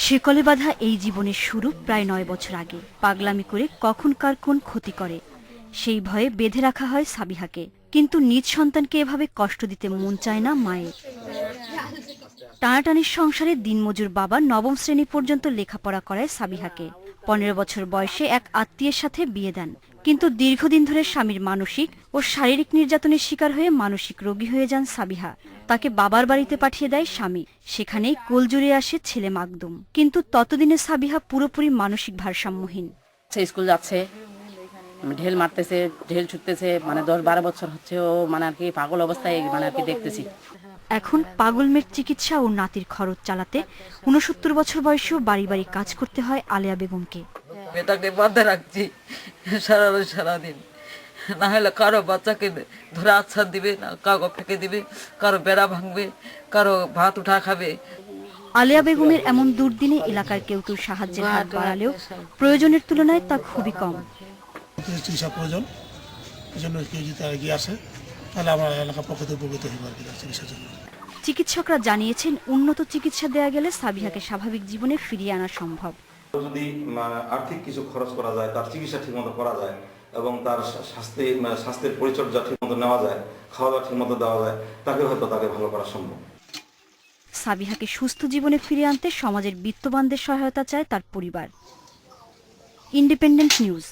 শিকলে বাঁধা এই জীবনের শুরু প্রায় ৯ বছর আগে। পাগলামি করে কখন কার কোন ক্ষতি করে সেই ভয়ে বেঁধে রাখা হয় সাবিহাকে। কিন্তু নিজ সন্তানকে এভাবে কষ্ট দিতে মন চায় না মায়ের। টানাটানির সংসারে দিনমজুর বাবা নবম শ্রেণী পর্যন্ত লেখাপড়া করায় সাবিহাকে। ১৫ বছর বয়সে এক আত্মীয়ের সাথে বিয়ে দেন, কিন্তু দীর্ঘদিন ধরে স্বামীর মানসিক ও শারীরিক নির্যাতনের শিকার হয়ে মানসিক রোগী হয়ে যান সাবিহা। তাকে বাবার বাড়িতে পাঠিয়ে দেয় স্বামী, সেখানেই কোল জুড়ে আসে ছেলে মাকদুম। কিন্তু ততদিনে সাবিহা পুরোপুরি মানসিক ভারসাম্যহীন। স্কুল যাচ্ছে, ঢেল মারতেছে, ঢেল ছুটতেছে, ১০-১২ বছর হচ্ছে ও আর কি পাগল অবস্থায় আর কি দেখতেছি। এখন পাগল মেয়ের চিকিৎসা ও নাতির খরচ চালাতে ৬৯ বছর বয়সেও বাড়ি বাড়ি কাজ করতে হয় আলেয়া বেগমকে। মেয়েটাকে বাঁধে রাখছি সারাদিন, না হলে কারো বাচ্চাকে ধরে আচ্ছা দিবে, না কাউকে ফেঁকে দিবে, কারো বেড়া ভাঙবে, কারো ভাত উঠা খাবে। আলেয়া বেগমের এমন দুর্দিনে এলাকার কেউ কেউ সাহায্যের হাত বাড়ালেও প্রয়োজনের তুলনায় তা খুবই কম। চিকিৎসা প্রয়োজন, এই জন্য কেউ যদি এগিয়ে আসে তাহলে আমরা এলাকার পক্ষ থেকে উপকৃত হইব আর কি চিকিৎসার জন্য। চিকিৎসকরা জানিয়েছেন, উন্নত চিকিৎসা দেয়া গেলে সাবিহাকে স্বাভাবিক জীবনে ফিরিয়ে আনা সম্ভব। যদি আর্থিক কিছু খরচ করা যায়, তার চিকিৎসা ঠিকমতো করা যায় এবং তার স্বাস্থ্যের পরিচর্যা ঠিকমতো নেওয়া যায়, খাওয়া দাওয়া ঠিকমতো দেওয়া যায়, তাকে ভালো করা সম্ভব। সাবিহাকে সুস্থ জীবনে ফিরিয়ে আনতে সমাজের বিত্তবানদের সহায়তা চায় তার পরিবার। Independent news.